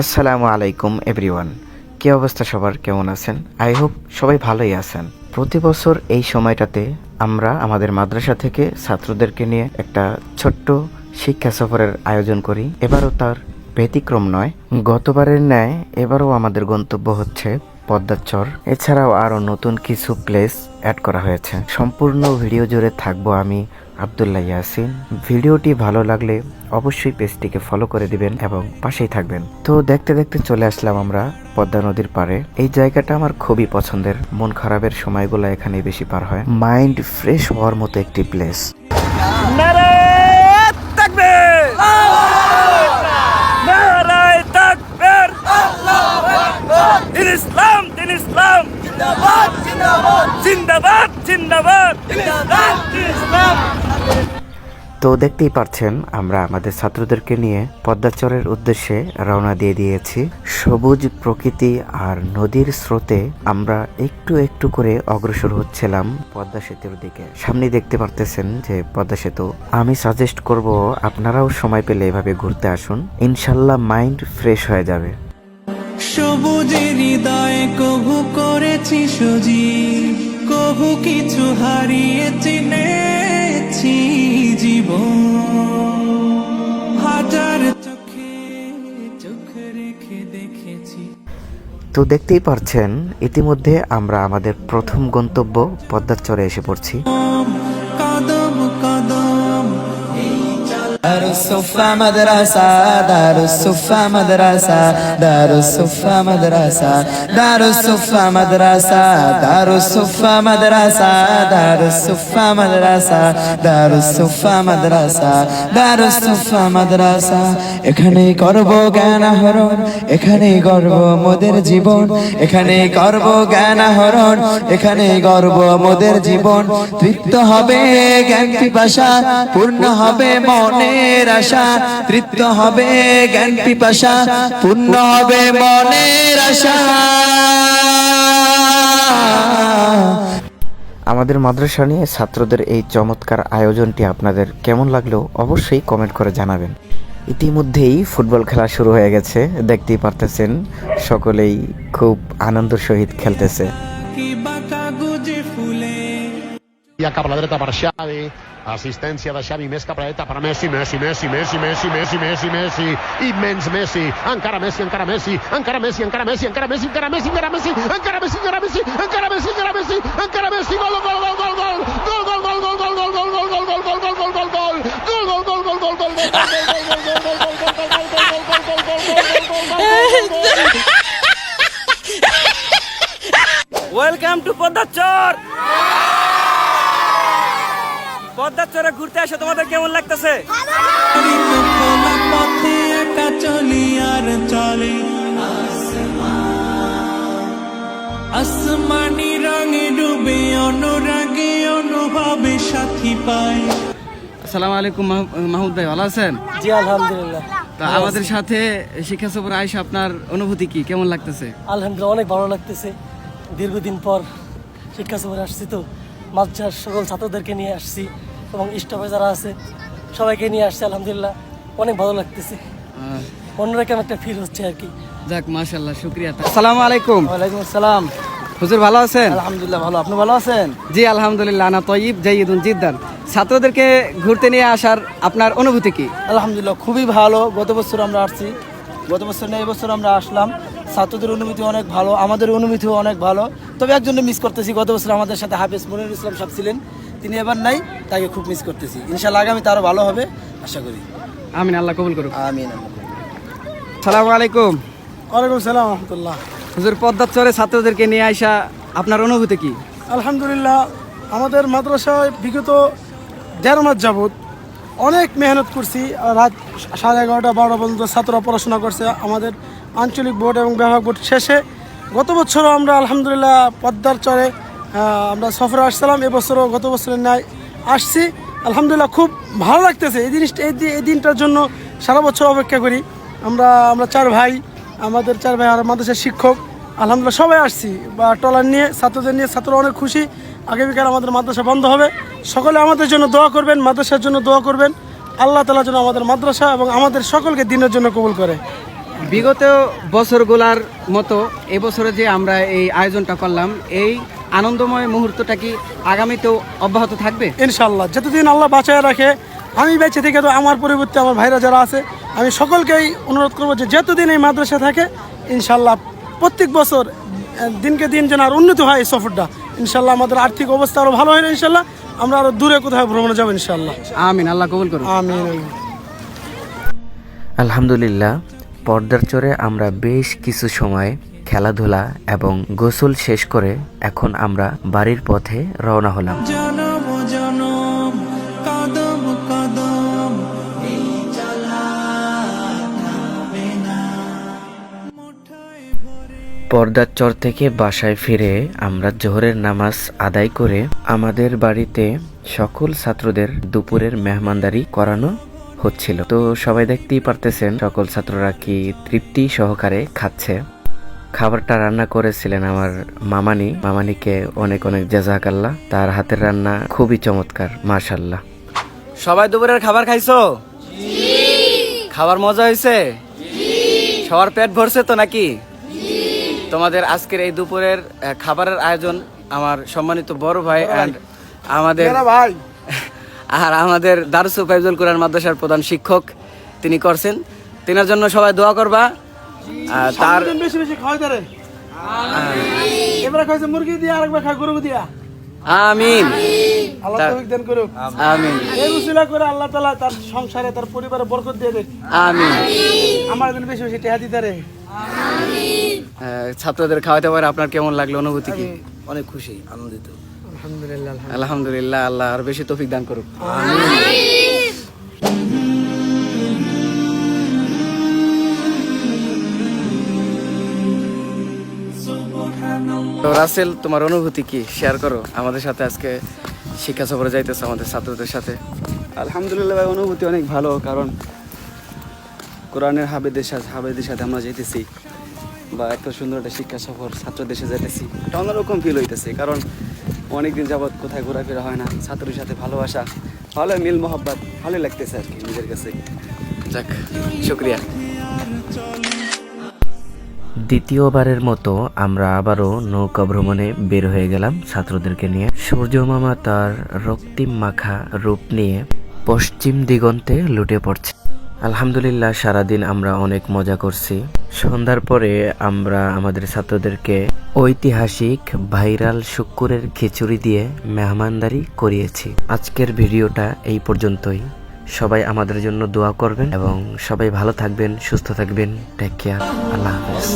আসসালামু আলাইকুম এভরিওয়ান। কি অবস্থা সবার, কেমন আছেন? আই হোপ সবাই ভালোই আছেন। প্রতি বছর এই সময়টাতে আমরা আমাদের মাদ্রাসা থেকে ছাত্রদেরকে নিয়ে একটা ছোট্ট শিক্ষা সফরের আয়োজন করি। এবারও তার ব্যতিক্রম নয়। গতবারের ন্যায় এবারও আমাদের গন্তব্য হচ্ছে পদ্মার চর। এছাড়াও আরও নতুন কিছু প্লেস অ্যাড করা হয়েছে। সম্পূর্ণ ভিডিও জুড়ে থাকবো আমি আব্দুল্লাহ ইয়াসিন। ভিডিওটি ভালো লাগলে অবশ্যই পেজটিকে ফলো করে দিবেন এবং পাশেই থাকবেন। তো দেখতে দেখতে চলে আসলাম আমরা পদ্মা নদীর পাড়ে। এই জায়গাটা আমার খুবই পছন্দের। মন খারাপের সময়গুলো এখানে বেশি পার হয়। মাইন্ড ফ্রেশ হওয়ার মতো একটি প্লেস। তো দেখতেই পাচ্ছেন আমরা আমাদের ছাত্রদেরকে নিয়ে পদ্মাচরের উদ্দেশ্যে রওনা দিয়ে দিয়েছি। সবুজ প্রকৃতি আর নদীর স্রোতে আমরা একটু একটু করে অগ্রসর হচ্ছিলাম পদ্মা সেতুর দিকে। সামনে দেখতে পারতেছেন যে পদ্মা সেতু। আমি সাজেস্ট করব আপনারাও সময় পেলে এভাবে ঘুরতে আসুন, ইনশাল্লাহ মাইন্ড ফ্রেশ হয়ে যাবে। সবুজের হৃদয়ে কভু করেছি সজীব, কভু কিছু হারিয়ে চিনেছি জীবন। হাজার চোখে চোখ রেখে দেখেছি। তো দেখতেই পারছেন ইতিমধ্যে আমরা আমাদের প্রথম গন্তব্য পদ্মার চরে এসে পড়ছি। কদম কদম দারুসসুফা মাদ্রাসা, দারুসসুফা মাদ্রাসা, দারুসসুফা মাদ্রাসা, দারুসসুফা মাদ্রাসা, দারুসসুফা মাদ্রাসা, দারুসসুফা মাদ্রাসা, দারুসসুফা মাদ্রাসা, দারুসসুফা মাদ্রাসা। এখানেই করব জ্ঞান আহরণ, এখানেই গর্ব মোদের জীবন, এখানেই করব জ্ঞান আহরণ, এখানেই গর্ব মোদের জীবন। তৃপ্ত হবে জ্ঞান পিপাসা, পূর্ণ হবে মনের আশা, তৃপ্ত হবে জ্ঞান পিপাসা, পূর্ণ হবে মনের আশা। আমাদের মাদ্রাসা নিয়ে ছাত্রদের এই চমৎকার আয়োজনটি আপনাদের কেমন লাগলো অবশ্যই কমেন্ট করে জানাবেন। ইতিমধ্যেই ফুটবল খেলা শুরু হয়ে গেছে, দেখতেই পারতেছেন সকলেই খুব আনন্দের সহিত খেলতেছে। কি বাঁকা গুজে ফুলে Ja cap a la dreta per Xavi, assistència de Xavi, més cap a la dreta per Messi, Messi, Messi, Messi, Messi, Messi, Messi, Messi, immens Messi, encara Messi, encara Messi, encara Messi, encara Messi, encara Messi, encara Messi, encara Messi, encara Messi, encara Messi, encara Messi, encara Messi, encara Messi, gol, gol, gol, gol, gol, gol, gol, gol, gol, gol, gol, gol, gol, gol, gol, gol, gol, gol, gol, welcome to Padmachar. পদ্মাচরে ঘুরতে এসে তোমাদের কেমন লাগতেছে? খোলা পথে একা চলি আর চলে আসমানি রঙে ডুবে, অনুরাগে অনুভবে সাথী পায়। আসসালামু আলাইকুম মাহমুদ ভাই, ভালো আছেন? জি আলহামদুলিল্লাহ। তা আমাদের সাথে শিক্ষা সফরে আইসা আপনার অনুভূতি কি, কেমন লাগতেছে? আলহামদুলিল্লাহ অনেক ভালো লাগতেছে। দীর্ঘদিন পর শিক্ষা সফরে আসছি, তো মাদ্রাসার সকল ছাত্রদেরকে নিয়ে আসছি এবং স্টাফে যারা আছে সবাইকে নিয়ে আসছি। আলহামদুলিল্লাহ অনেক ভালো লাগতেছে, অন্যরকম একটা ফিল হচ্ছে আর কি। যাক মাশাআল্লাহ, শুকরিয়া। আসসালামু আলাইকুম। ওয়ালাইকুম আসসালাম। হুজুর ভালো আছেন? আলহামদুলিল্লাহ ভালো, আপনি ভালো আছেন? জি আলহামদুলিল্লাহ, আনা তয়িব জাইদুন জিদ্দান। ছাত্রদেরকে ঘুরতে নিয়ে আসার আপনার অনুভূতি কি? আলহামদুলিল্লাহ খুবই ভালো। গত বছর আমরা আসছি, গত বছর না এবছর আমরা আসলাম। ছাত্রদের অনুভূতি অনেক ভালো, আমাদের অনুভূতিও অনেক ভালো। তবে একজনকে মিস করতেছি, গত বছর আমাদের সাথে হাফেজ মনিরুল ইসলাম সাহেব ছিলেন, তিনি এবার নাই, তাকে খুব মিস করতেছি। ইনশাআল্লাহ আগামী তারও ভালো হবে আশা করি। আমিন, আল্লাহ কবুল করুক। আমিন। আসসালামু আলাইকুম। ওয়ালাইকুম সালাম রহমতুল্লাহ। হুজুর পদ্মাচরে ছাত্রদেরকে নিয়ে আইসা আপনার অনুভূতি কি? আলহামদুলিল্লাহ আমাদের মাদ্রাসায় বিগত ১.৫ মাস যাবৎ অনেক মেহনত করছি। রাত 11:30 12টা পর্যন্ত ছাত্ররা পড়াশোনা করছে আমাদের আঞ্চলিক বোর্ড এবং বিভাগ বোর্ড শেষে। গত বছরও আমরা আলহামদুলিল্লাহ পদ্মার চরে আমরা সফরে আসছিলাম। এবছরও গত বছরের ন্যায় আসছি। আলহামদুলিল্লাহ খুব ভালো লাগতেছে। এই দিনটার জন্য সারা বছর অপেক্ষা করি। আমরা 4 ভাই, আমাদের 4 ভাই আর মাদ্রাসার শিক্ষক আলহামদুলিল্লাহ সবাই আসছি বা ট্রলার নিয়ে, ছাত্রদের নিয়ে। ছাত্ররা অনেক খুশি। আগামীকাল আমাদের মাদ্রাসা বন্ধ হবে। সকলে আমাদের জন্য দোয়া করবেন, মাদ্রাসার জন্য দোয়া করবেন। আল্লাহ তাআলা যেন আমাদের মাদ্রাসা এবং আমাদের সকলকে দিনের জন্য কবুল করে। বিগত বছরগুলার মতো এবছরে যে আমরা এই আয়োজনটা করলাম, এই আনন্দময় মুহূর্তটা কি আগামীতেও অব্যাহত থাকবে? ইনশাল্লাহ, যতদিন আল্লাহ বাঁচায় রাখে, আমি বেঁচে থেকে তো আমার পরিবর্তে আমার ভাইরা যারা আছে, আমি সকলকেই অনুরোধ করবো যে যতদিন এই মাদ্রাসা থাকে ইনশাল্লাহ প্রত্যেক বছর দিনকে দিন যেন আর উন্নত হয় এই সফরটা। ইনশাল্লাহ আমাদের আর্থিক অবস্থা আরও ভালো হয় না, ইনশাল্লাহ আমরা আরও দূরে কোথাও ভ্রমণে যাবো ইনশাল্লাহ। আমিন, আল্লাহ কবুল করুন। আমিন। আলহামদুলিল্লাহ, পর্দার চরে আমরা বেশ কিছু সময় খেলাধুলা এবং গোসল শেষ করে এখন আমরা বাড়ির পথে রওনা হলাম। জনম জনম কদম কদম এই চলা থামবে না। পর্দার চর থেকে বাসায় ফিরে আমরা জোহরের নামাজ আদায় করে আমাদের বাড়িতে সকল ছাত্রদের দুপুরের মেহমানদারি করানো হচ্ছিল। তো সবাই দেখতেই পারতেছেন সকল ছাত্ররা কি তৃপ্তি সহকারে খাচ্ছে। খাবারটা রান্না করেছিলেন আমার মামানিকে অনেক অনেক জাযাকাল্লাহ। তার হাতের রান্না খুবই চমৎকার, মাশাআল্লাহ। সবাই দুপুরের খাবার খাইছো? খাবার মজা হয়েছে? সবার পেট ভরছে তো নাকি? তোমাদের আজকের এই দুপুরের খাবারের আয়োজন আমার সম্মানিত বড় ভাই আমাদের দারুস ফাইজুল কোরআন মাদ্রাসার প্রধান শিক্ষক তিনি করছেন। তিনার জন্য সবাই দোয়া করবা। তার বেশি বেশি খাওয়াই তারে, এবারে খাইছে মুরগি দিয়া, আরেকবার খায় গরু দিয়া। আমিন, আল্লাহ তৌফিক দান করুক। আমিন। এই উসিলা করে আল্লাহ তাআলা তার সংসারে তার পরিবারে বরকত দিয়ে দেয়। আমিন। আমার জন্য বেশি বেশি টেহা দিতে রে। ছাত্রদের খাওয়াতে পারে আপনার কেমন লাগলো, অনুভূতি কি? অনেক খুশি, আনন্দিত। আলহামদুলিল্লাহ। আলহামদুলিল্লাহ, আল্লাহ আর বেশি তৌফিক দান করুক। তো রাসেল, তোমার অনুভূতি কি শেয়ার করো আমাদের সাথে? আজকে শিক্ষা সফরে যাইতেছে আমাদের ছাত্রদের সাথে। আলহামদুলিল্লাহ ভাই, অনুভূতি অনেক ভালো, কারণ কোরআনের হাবেদের সাথে আমরা যেতেছি, বা এত সুন্দর একটা শিক্ষা সফর ছাত্রদের সাথে যেতেছি, এটা অন্যরকম ফিল হইতেছে। কারণ অনেকদিন যাবৎ কোথায় ঘোরাফেরা হয় না, ছাত্রের সাথে ভালোবাসা, ভালো মিল মহব্বত, ভালোই লাগতেছে আর কি নিজের কাছে। যাক, শুক্রিয়া। দ্বিতীয়বারের মতো আমরা আবারও নৌকা ভ্রমণে বের হয়ে গেলাম ছাত্রদেরকে নিয়ে। সূর্য মামা তার রক্তিম মাখা রূপ নিয়ে পশ্চিম দিগন্তে লুটে পড়ছে। আলহামদুলিল্লাহ, সারাদিন আমরা অনেক মজা করছি। সন্ধ্যার পরে আমরা আমাদের ছাত্রদেরকে ঐতিহাসিক ভাইরাল শুক্কুরের খিচুড়ি দিয়ে মেহমানদারি করিয়েছি। আজকের ভিডিওটা এই পর্যন্তই। সবাই আমাদের জন্য দোয়া করবেন এবং সবাই ভালো থাকবেন, সুস্থ থাকবেন। Take care. আল্লাহ হাফেজ।